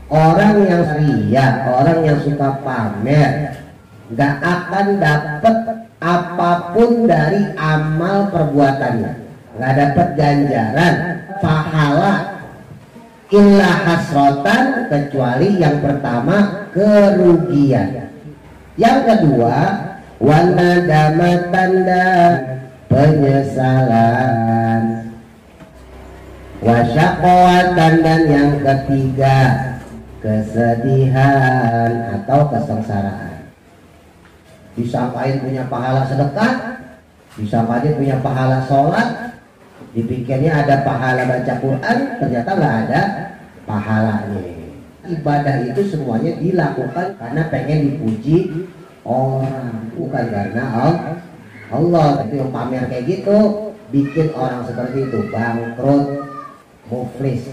Orang yang ria, orang yang suka pamer, gak akan dapat apapun dari amal perbuatannya, gak dapat ganjaran, pahala, illa hasrotan, kecuali yang pertama kerugian. Yang kedua, wanadamatan dan penyesalan, wasyaqwatan, dan yang ketiga kesedihan atau kesengsaraan. Disangkain punya pahala sedekah, disangkain punya pahala sholat, dipikirnya ada pahala baca Quran, ternyata nggak ada pahalanya. Ibadah itu semuanya dilakukan karena pengen dipuji orang, bukan karena Allah. Itu yang pamer kayak gitu bikin orang seperti itu bangkrut, muflis.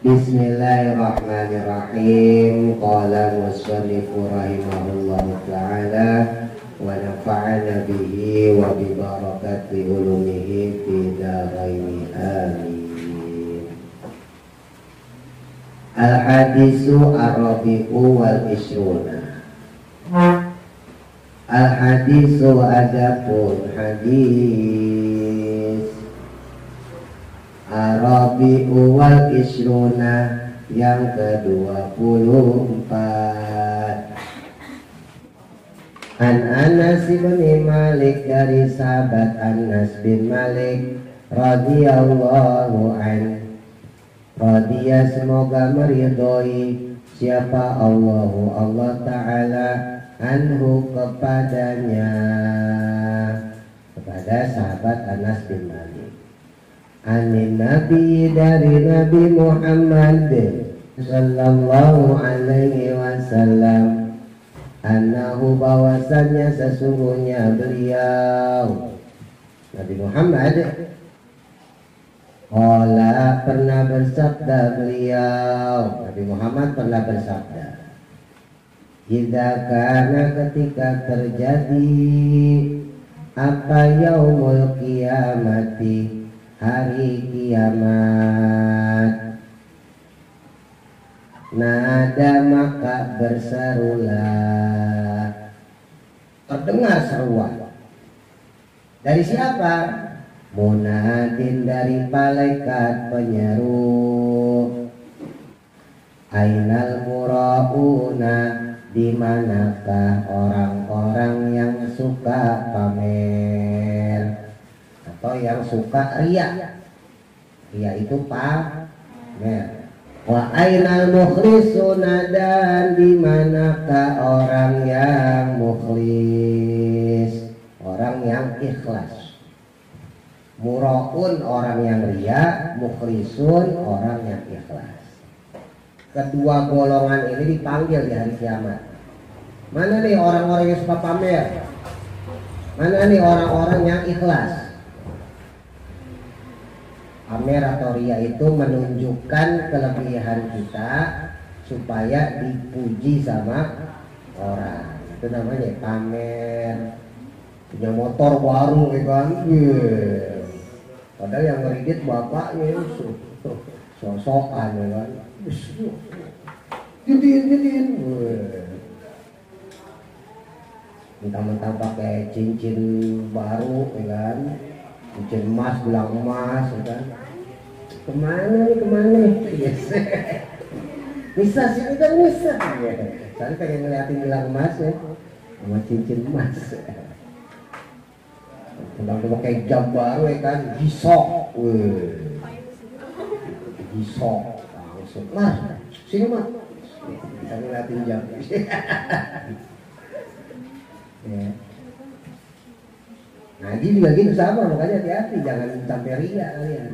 Bismillahirrahmanirrahim. Qala musannifu rahimahullahu ta'ala wa nafa'ana bihi wa bi barakati ulumihi fi daraini amin. Al-hadisu ar-rabi'u wal ishruna. Al-hadisu adapun hadis Ar-Rabi'u wal Ishruna yang ke-24. An Anas bin Malik, dari sahabat Anas bin Malik radhiyallahu an. Radhiya, semoga meridhoi, siapa Allah Ta'ala, anhu, kepadanya, kepada sahabat Anas bin Malik. Anin Nabi, dari Nabi Muhammad sallallahu alaihi wasallam, annahu, bahwasannya sesungguhnya beliau Nabi Muhammad qala, pernah bersabda beliau, Nabi Muhammad pernah bersabda, idza kana, ketika terjadi apa yaumul qiyamati, hari kiamat, nada, maka berserulah, terdengar seruan. Dari siapa? Munadin, dari malaikat penyeru. Ainal murauna, di manakah orang-orang yang suka pamer atau yang suka ria? Ria itu pamer. Wa ainal mukhlisuna, dan di manakah orang yang mukhlis, orang yang ikhlas. Muraun orang yang ria, mukhlisun orang yang ikhlas. Kedua golongan ini dipanggil di hari kiamat. Mana nih orang-orang yang suka pamer? Mana nih orang-orang yang ikhlas? Pamer atau ria itu menunjukkan kelebihan kita supaya dipuji sama orang. Itu namanya pamer. Punya motor baru kan? Padahal yang ngeridit bapaknya sosokan kan? Didin. Mentang-mentang pakai cincin baru kan? Cincin emas, gelang emas kan? Kemana nih? Yes. Bisa sih, kan bisa. Saya pengen ngeliatin gelang emas ya, sama cincin emas. Tentang pakai jam baru ya kan, gisok, gisok, langsung, mas, sini mas, bisa ngeliatin jam. Ngaji juga gitu sama, makanya hati-hati jangan sampai ria kalian.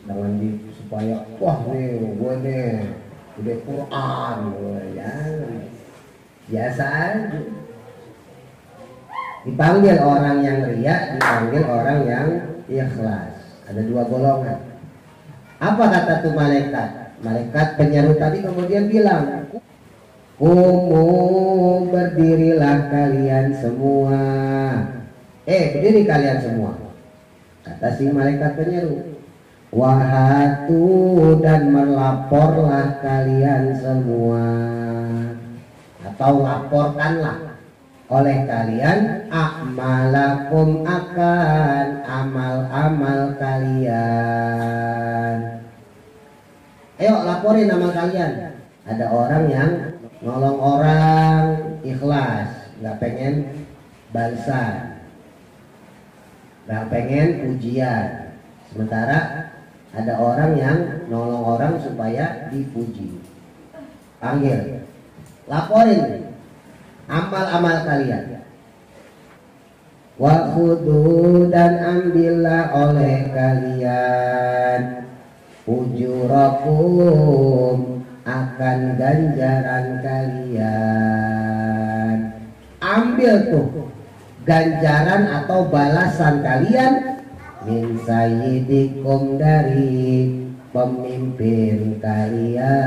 Jangan supaya wah nih gue nih udah Quran, jangan. Biasa aja. Dipanggil orang yang ria, dipanggil orang yang ikhlas. Ada dua golongan. Apa kata tuh malaikat? Malaikat penyeru tadi kemudian bilang, "Kumu berdirilah kalian semua." Berdiri kalian semua. Kata si malaikat penyeru, "Wahatu dan melaporlah kalian semua." Atau laporkanlah oleh kalian a'malakum akan amal-amal kalian. Ayo laporin amal kalian. Ada orang yang nolong orang ikhlas, nggak pengen balasan, nggak pengen pujian. Sementara ada orang yang nolong orang supaya dipuji. Panggil, laporin amal-amal kalian. Wa khudu dan ambillah oleh kalian ujurakum akan ganjaran kalian. Ambil tuh ganjaran atau balasan kalian min sayyidikum dari pemimpin kalian.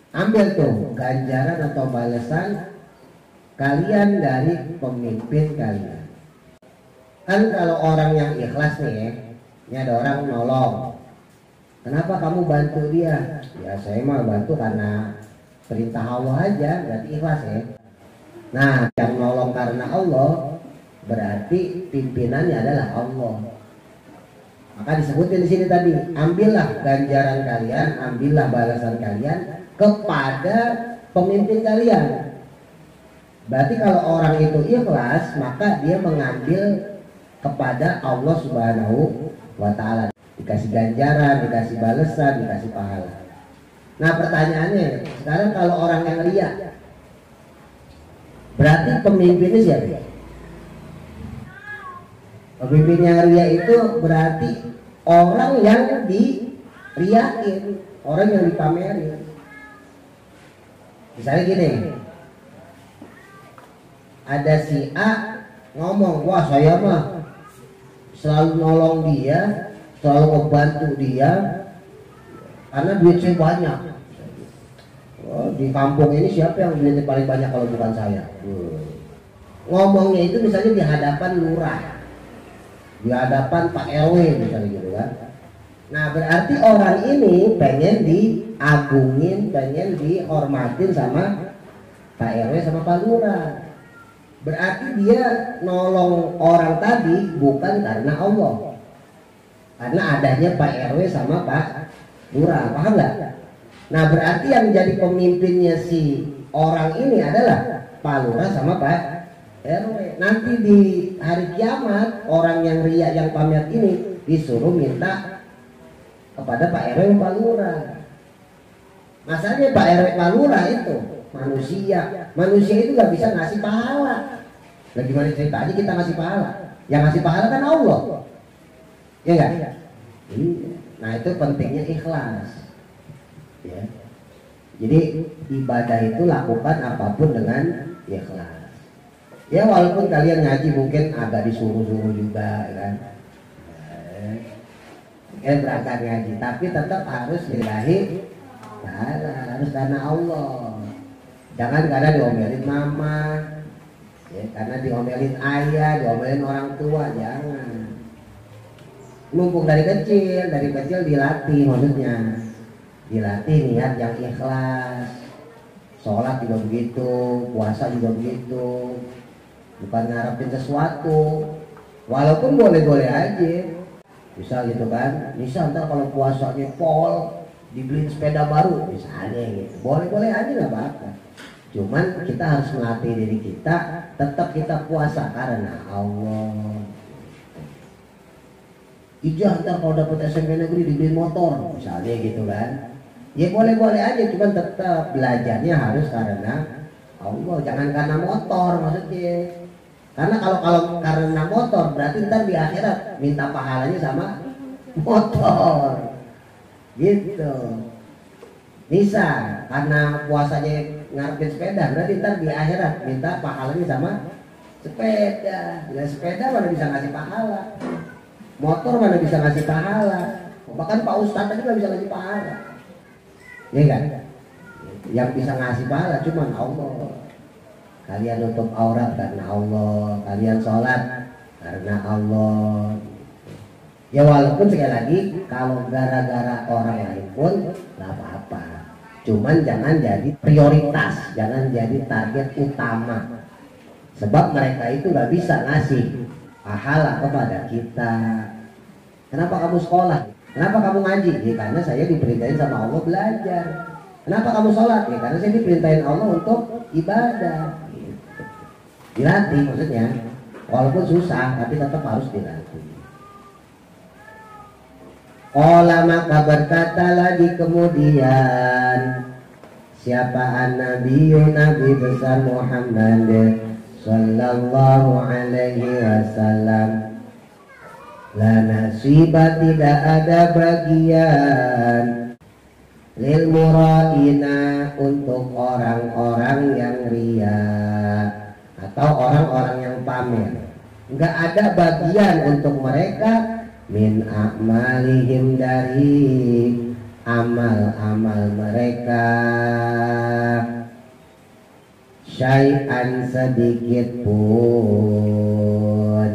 Ambil tuh ganjaran atau balasan kalian dari pemimpin kalian. Kan kalau orang yang ikhlas nih, ini ada orang nolong. Kenapa kamu bantu dia? Ya saya mah bantu karena perintah Allah aja, berarti ikhlas ya. Nah, yang nolong karena Allah berarti pimpinannya adalah Allah. Maka disebutin di sini tadi, ambillah ganjaran kalian, ambillah balasan kalian kepada pemimpin kalian. Berarti kalau orang itu ikhlas, maka dia mengambil kepada Allah Subhanahu wa ta'ala. Dikasih ganjaran, dikasih balasan, dikasih pahala. Nah pertanyaannya, sekarang kalau orang yang ria, berarti pemimpinnya siapa? Pemimpin yang ria itu berarti orang yang diriain, orang yang dipamerin. Misalnya gini, ada si A ngomong, wah saya mah selalu nolong dia, selalu membantu dia karena duit saya banyak. Oh, di kampung ini siapa yang duitnya paling banyak kalau bukan saya? Ngomongnya itu misalnya di hadapan lurah, di hadapan Pak RW misalnya gitu kan. Nah berarti orang ini pengen diagungin, pengen dihormatin sama Pak RW sama Pak lurah. Berarti dia nolong orang tadi bukan karena Allah, karena adanya Pak RW sama Pak lurah, paham nggak? Nah berarti yang jadi pemimpinnya si orang ini adalah Pak lurah sama Pak RW. Nanti di hari kiamat orang yang ria yang pamer ini disuruh minta kepada Pak RW Pak lurah. Masalahnya Pak RW Pak lurah itu manusia itu nggak bisa ngasih pahala. Nah, gimana ceritanya kita ngasih pahala? Yang ngasih pahala kan Allah, ya nggak? Nah itu pentingnya ikhlas. Ya. Jadi ibadah itu lakukan apapun dengan ikhlas. Ya walaupun kalian ngaji mungkin agak disuruh-suruh juga, kan? Berangkat ngaji, tapi tetap harus lillahi ta'ala, harus karena Allah. Jangan karena diomelin mama, ya, karena diomelin ayah, diomelin orang tua, jangan. Mumpung dari kecil dilatih, maksudnya dilatih niat yang ikhlas. Sholat juga begitu, puasa juga begitu, bukan ngarepin sesuatu. Walaupun boleh-boleh aja, bisa gitu kan, bisa ntar kalau puasanya pol dibeliin sepeda baru misalnya gitu, boleh-boleh aja nggak apa-apa. Cuman kita harus melatih diri kita, tetap kita puasa karena Allah. Ijah ntar kalau dapet SMP negeri dibeliin motor misalnya gitu kan, ya boleh-boleh aja, cuman tetap belajarnya harus karena Allah, jangan karena motor maksudnya. Karena kalau karena motor berarti ntar di akhirat minta pahalanya sama motor. Gitu. Bisa karena puasanya ngarepin sepeda berarti ntar di akhirat minta pahalanya sama sepeda. Ya sepeda mana bisa ngasih pahala. Motor mana bisa ngasih pahala. Bahkan Pak Ustadz aja nggak bisa ngasih pahala. Ya kan? Yang bisa ngasih pahala cuma Allah. Kalian nutup aurat karena Allah, kalian sholat karena Allah. Ya walaupun sekali lagi kalau gara-gara orang lain pun nggak apa-apa. Cuman jangan jadi prioritas, jangan jadi target utama. Sebab mereka itu nggak bisa ngasih pahala kepada kita. Kenapa kamu sekolah? Kenapa kamu ngaji? Ya karena saya diperintahin sama Allah belajar. Kenapa kamu sholat? Ya karena saya diperintahin Allah untuk ibadah. Dilatih maksudnya, walaupun susah tapi tetap harus dilatih. Maka berkata lagi kemudian, siapa Nabi besar Muhammad sallallahu alaihi wasallam, la nasiba tidak ada bagian lil muraina untuk orang-orang yang ria atau orang-orang yang pamer. Enggak ada bagian untuk mereka min a'malihim dari amal-amal mereka syai'an sedikit pun.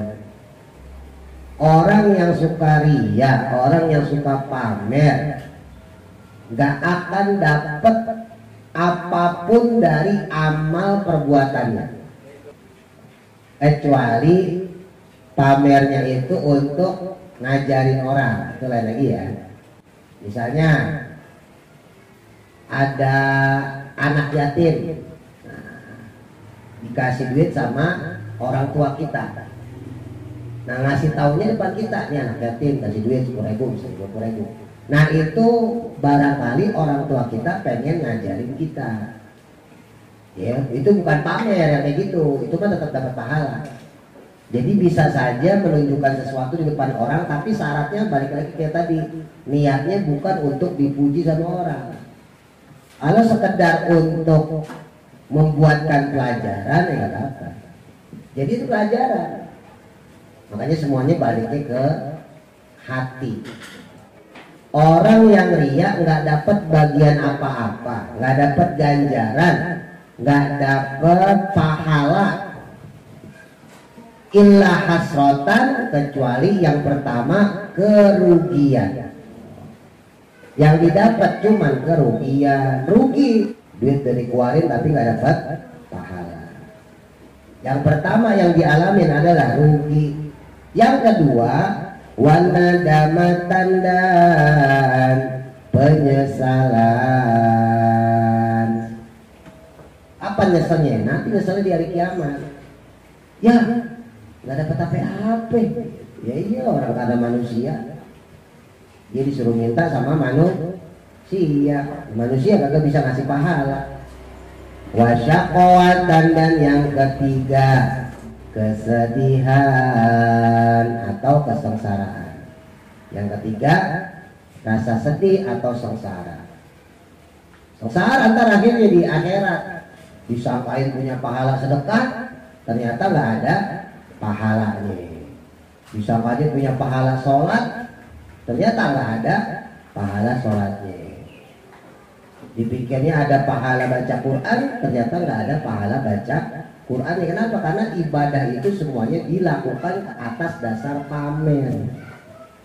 Orang yang suka ria, orang yang suka pamer enggak akan dapat apapun dari amal perbuatannya. Kecuali pamernya itu untuk ngajarin orang, itu lain lagi ya. Misalnya ada anak yatim, dikasih duit sama orang tua kita. Nah ngasih taunya depan kita, nih anak yatim kasih duit 10.000, bisa 20.000. Nah itu barangkali orang tua kita pengen ngajarin kita. Ya, itu bukan pamer yang kayak gitu, itu kan tetap dapat pahala. Jadi bisa saja menunjukkan sesuatu di depan orang, tapi syaratnya balik lagi kayak tadi, niatnya bukan untuk dipuji sama orang. Kalau sekedar untuk membuatkan pelajaran ya nggak apa. Jadi itu pelajaran. Makanya semuanya baliknya ke hati. Orang yang riya nggak dapat bagian apa-apa, nggak dapat ganjaran, nggak dapat pahala illa hasrotan, kecuali yang pertama kerugian. Yang didapat cuman kerugian, rugi, duit dari keluarin tapi nggak dapat pahala. Yang pertama yang dialamin adalah rugi. Yang kedua wanadamatan dan penyesalan. Apa nyeselnya? Nanti nyeselnya di hari kiamat. Ya, nggak dapat apa-apa. Ya iya, orang ada manusia. Dia disuruh minta sama manusia. Manusia kagak bisa ngasih pahala. Wasyaqawatan, dan yang ketiga kesedihan atau kesengsaraan. Yang ketiga rasa sedih atau sengsara. Sengsara ntar akhirnya di akhirat disangkain punya pahala sedekah, ternyata nggak ada pahalanya. Disangkain punya pahala sholat, ternyata nggak ada pahala sholatnya. Dipikirnya ada pahala baca Quran, ternyata nggak ada pahala baca Quran. Ya kenapa? Karena ibadah itu semuanya dilakukan atas dasar pamer.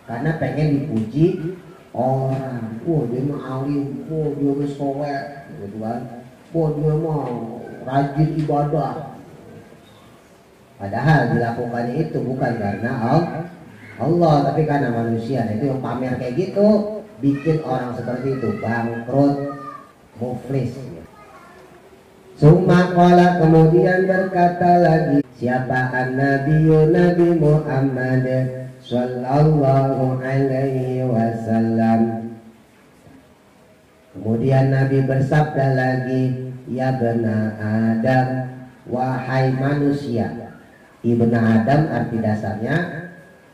Karena pengen dipuji orang. Dia mah alim, dia mah soleh, gitu kan. Dia mah rajin ibadah. Padahal dilakukannya itu bukan karena Allah, tapi karena manusia. Nah, itu yang pamer kayak gitu bikin orang seperti itu bangkrut, muflis. Summa qala, kemudian berkata lagi, siapa Nabi Muhammad sallallahu alaihi wasallam. Kemudian Nabi bersabda lagi, ya bena Adam, wahai manusia. Ibna Adam arti dasarnya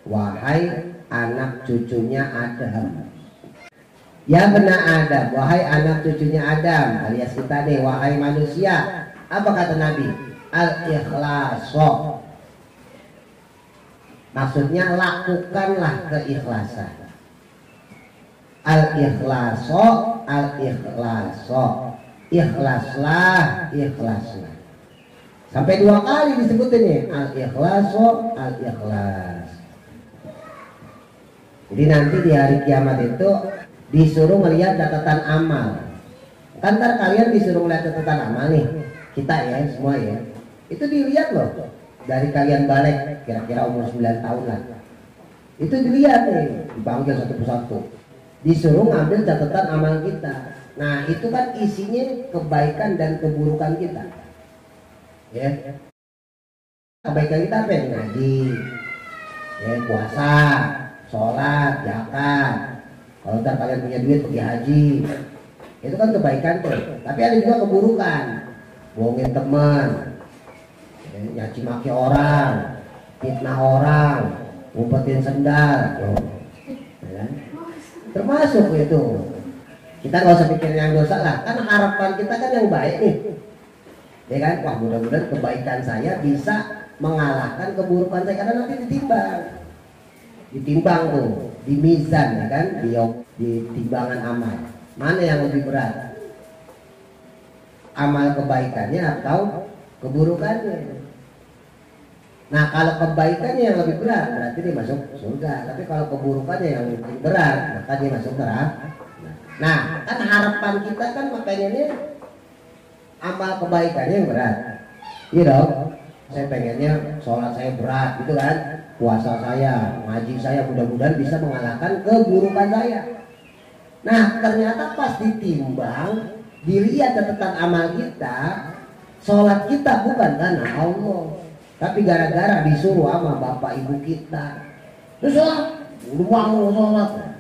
wahai anak cucunya Adam. Ya bena Adam, wahai anak cucunya Adam, alias kita nih, wahai manusia. Apa kata Nabi? Al-ikhlaso. Maksudnya lakukanlah keikhlasan. Al-ikhlaso, al-ikhlaso. Ikhlaslah, ikhlaslah. Sampai 2 kali disebut ini, al-ikhlaso, al-ikhlas. Jadi nanti di hari kiamat itu disuruh melihat catatan amal. Kan ntar kalian disuruh melihat catatan amal nih, kita ya semua ya. Itu dilihat loh, dari kalian balik kira-kira umur 9 tahun lah. Itu dilihat nih, dipanggil satu persatu, disuruh ngambil catatan amal kita. Nah itu kan isinya kebaikan dan keburukan kita. Ya, kebaikan kita apa? Ngaji, ya, puasa, sholat, zakat. Kalau ntar kalian punya duit pergi haji, itu kan kebaikan tuh. Tapi ada juga keburukan, bohongin teman, ya, nyaci maki orang, fitnah orang, ngumpetin sendal, ya. Termasuk itu. Kita nggak usah pikirin yang dosa lah, kan harapan kita kan yang baik nih, ya kan? Wah mudah-mudahan kebaikan saya bisa mengalahkan keburukan saya, karena nanti ditimbang tuh di mizan, ya kan? Di timbangan amal, mana yang lebih berat, amal kebaikannya atau keburukannya? Nah kalau kebaikannya yang lebih berat berarti dia masuk surga, tapi kalau keburukannya yang lebih berat maka dia masuk neraka. Nah kan harapan kita kan makanya ini amal kebaikannya yang berat, iya dong. Saya pengennya sholat saya berat gitu kan, puasa saya, ngaji saya mudah-mudahan bisa mengalahkan keburukan saya. Nah ternyata pas ditimbang, dilihat catatan amal kita, sholat kita bukan karena Allah, tapi gara-gara disuruh sama bapak ibu kita, terus udah mau sholat.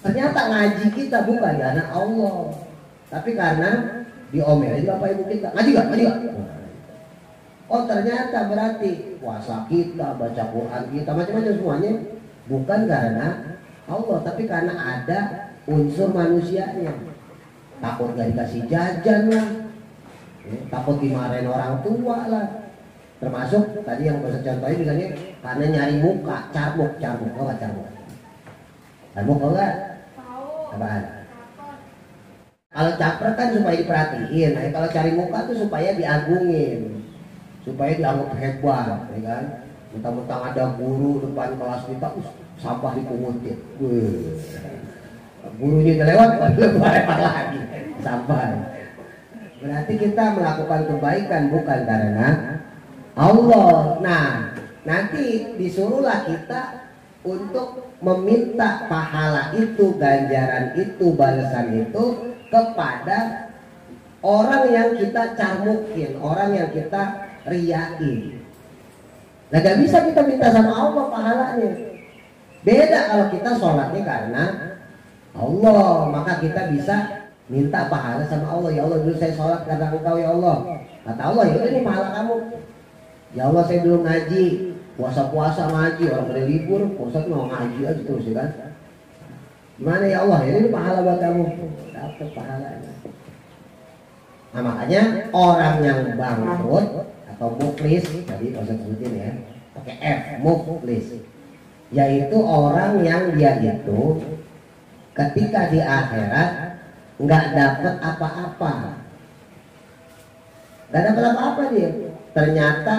Ternyata ngaji kita bukan karena Allah, tapi karena diomelin bapak ibu kita. Ngaji gak? Ngaji gak? Oh ternyata berarti puasa kita, baca Quran kita, macam-macam semuanya bukan karena Allah, tapi karena ada unsur manusianya. Takut gak dikasih jajan lah, takut dimarahin orang tua lah. Termasuk tadi yang saya contohin misalnya karena nyari muka, carbuk, oh gak carbuk? Carbuk oh gak? Apaan? Kalau caper kan supaya diperhatiin, nah, kalau cari muka tuh supaya diagungin, supaya dianggap hebat, ya kan? Mentang-mentang ada guru depan kelas kita, sampah dipungutin, gurunya udah lewat, lewat lagi, sampah. Berarti kita melakukan kebaikan bukan karena Allah. Nah, nanti disuruhlah kita untuk meminta pahala itu, ganjaran itu, balasan itu kepada orang yang kita carmukin, orang yang kita riyain. Nah gak bisa kita minta sama Allah pahalanya. Beda kalau kita sholatnya karena Allah, maka kita bisa minta pahala sama Allah. Ya Allah dulu saya sholat karena Engkau ya Allah. Kata Allah ya ini pahala kamu. Ya Allah saya belum ngaji, puasa-puasa ngaji, orang pada libur, puasa mau ngaji aja terus ya kan. Gimana ya Allah, ini pahala buat kamu, dapat pahalanya. Nah makanya orang yang bangkrut atau muflis, tadi saya sebutin ya, pakai F, muflis, yaitu orang yang dia itu ketika di akhirat nggak dapat apa-apa, nggak dapat apa-apa dia. Ternyata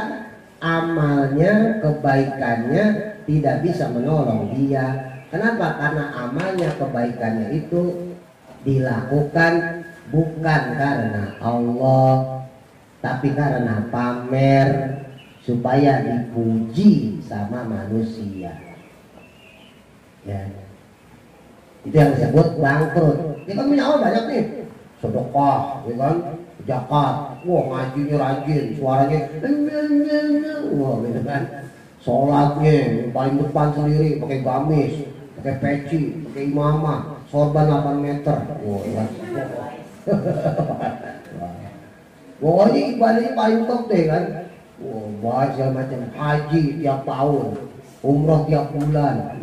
amalnya, kebaikannya tidak bisa menolong dia. Kenapa? Karena amalnya, kebaikannya itu dilakukan bukan karena Allah, tapi karena pamer supaya dipuji sama manusia. Ya. Itu yang disebut bangkrut. Kita kan punya amal banyak nih, sedekah, ya kan, zakat, wah ngajinya rajin, suaranya, wah gitu kan, sholatnya yang paling depan sendiri, pakai gamis, pakai peci, pakai imamah, sorban 8 meter, wah kan. Pokoknya ibadahnya paling top deh kan. Wah, bahas segala macam, haji tiap tahun, umroh tiap bulan.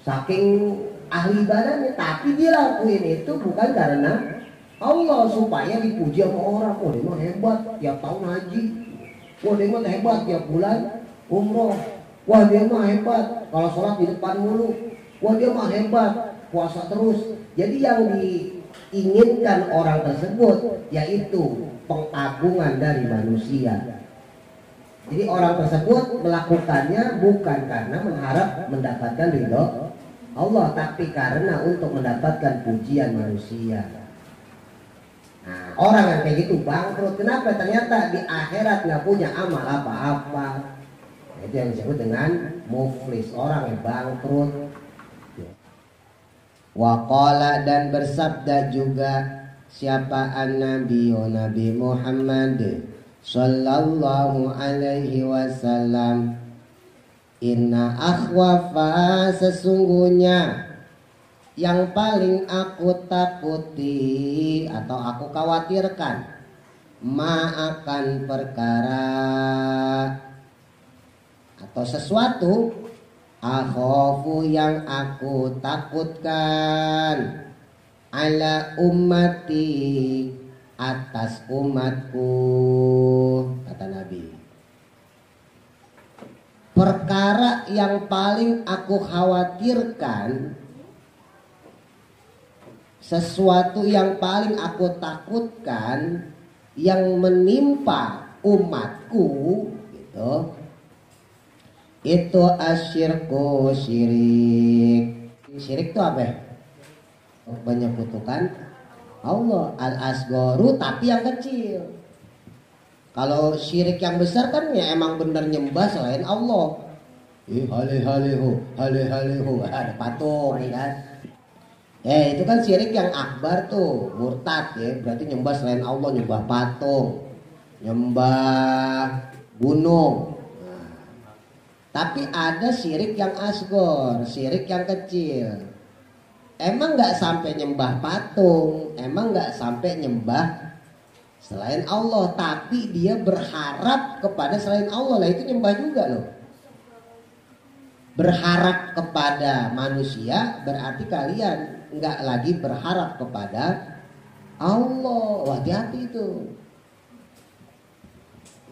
Saking ahli ibadahnya, tapi dia lakuin itu bukan karena Allah, supaya dipuji sama orang. Oh, dia mah hebat tiap tahun haji. Wah, dia mah hebat tiap bulan umroh. Wah, dia mah hebat kalau sholat di depan mulu. Wah, dia mah hebat puasa terus. Jadi yang diinginkan orang tersebut yaitu pengagungan dari manusia. Jadi orang tersebut melakukannya bukan karena mengharap mendapatkan ridho Allah, tapi karena untuk mendapatkan pujian manusia. Nah, orang yang kayak gitu bangkrut. Kenapa? Ternyata di akhirat nggak punya amal apa-apa. Itu yang disebut dengan muflis, orang yang bangkrut. Waqala, dan bersabda juga siapa an-nabi, Nabi Muhammad sallallahu alaihi wasallam, inna akhwafa, sesungguhnya yang paling aku takuti atau aku khawatirkan, ma akan perkara atau sesuatu, akhafu yang aku takutkan, ala ummati, atas umatku, kata Nabi. Perkara yang paling aku khawatirkan, sesuatu yang paling aku takutkan yang menimpa umatku gitu, itu asyirku, syirik. Syirik itu apa ya? Menyekutukan Allah, al-asgharu, tapi yang kecil. Kalau syirik yang besar kan ya emang bener nyembah selain Allah. Haleho, ada patung ya kan. Itu kan syirik yang akbar tuh, murtad ya, berarti nyembah selain Allah, nyembah patung, nyembah gunung. Nah, tapi ada syirik yang asghar, syirik yang kecil. Emang nggak sampai nyembah patung, emang nggak sampai nyembah selain Allah, tapi dia berharap kepada selain Allah, lah itu nyembah juga loh. Berharap kepada manusia berarti kalian nggak lagi berharap kepada Allah. Wah, hati-hati itu.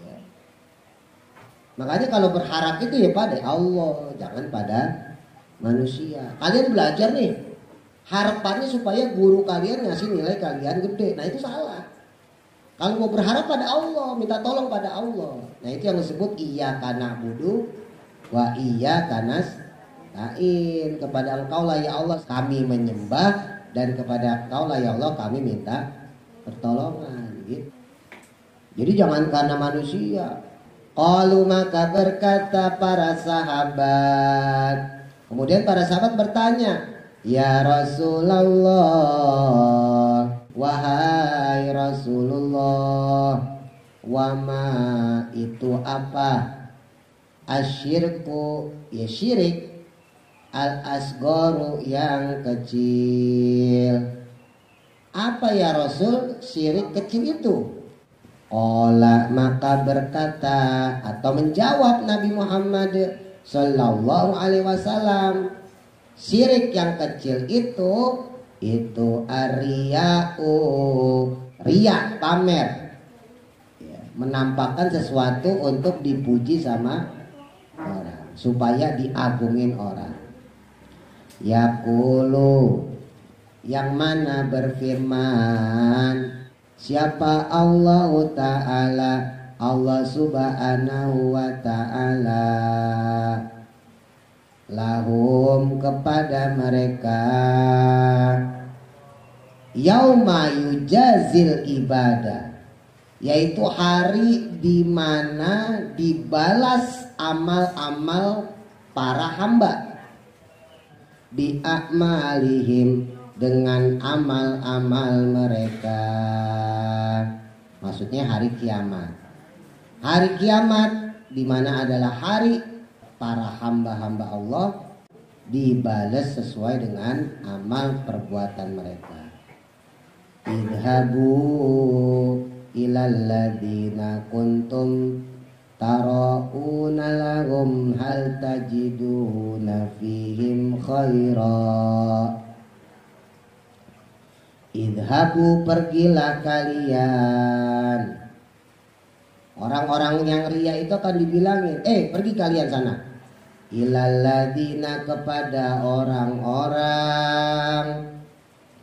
Ya. Makanya kalau berharap itu ya pada Allah, jangan pada manusia. Kalian belajar nih, harapannya supaya guru kalian ngasih nilai kalian gede. Nah itu salah. Kalau mau berharap pada Allah, minta tolong pada Allah. Nah itu yang disebut iyyaka na'budu wa iyyaka nasta'in. Kepada Engkau lah ya Allah kami menyembah, dan kepada Engkau lah ya Allah kami minta pertolongan. Gitu. Jadi jangan karena manusia. Qalu, maka berkata para sahabat. Kemudian para sahabat bertanya, ya Rasulullah, wahai Rasulullah, wama itu apa? Asyirku, ya syirik, al-asgharu yang kecil. Apa ya Rasul syirik kecil itu? Qala, maka berkata atau menjawab Nabi Muhammad sallallahu alaihi wasallam, syirik yang kecil itu ariya'u, riya, pamer, ya, menampakkan sesuatu untuk dipuji sama orang, supaya diagungin orang. Yaqulu, yang mana berfirman siapa Allah Ta'ala, Allah Subhanahu wa Ta'ala, lahum kepada mereka, yauma yujazil ibadah, yaitu hari di mana dibalas amal-amal para hamba, bi'amalihim, dengan amal-amal mereka. Maksudnya hari kiamat. Hari kiamat di mana adalah hari para hamba-hamba Allah dibalas sesuai dengan amal perbuatan mereka. Idhabu ilal ladzina kuntum tara'una lahum hal tajiduna fihim khaira. Idhabu pergilah kalian. Orang-orang yang ria itu akan dibilangin, pergi kalian sana. Ilal ladzina kepada orang-orang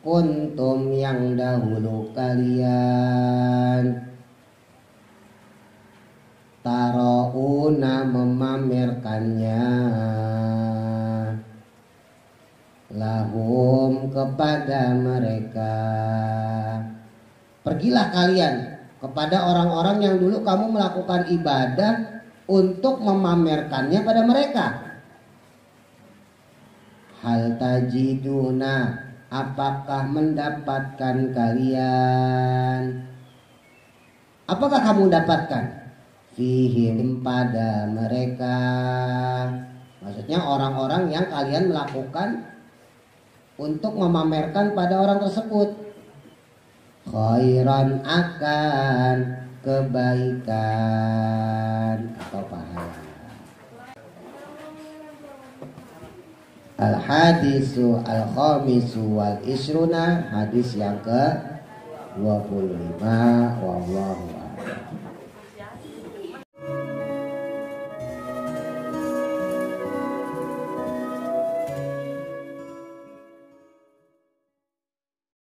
kuntum yang dahulu kalian tara'una memamerkannya lahum kepada mereka. Pergilah kalian kepada orang-orang yang dulu kamu melakukan ibadah untuk memamerkannya pada mereka. Hal tajiduna, apakah mendapatkan kalian? Apakah kamu dapatkan? Fihim pada mereka. Maksudnya orang-orang yang kalian melakukan untuk memamerkan pada orang tersebut. Khairan akan kebaikan atau pahala. Al-hadisu al-khamisu wal isruna, hadis yang ke 25. Wallahu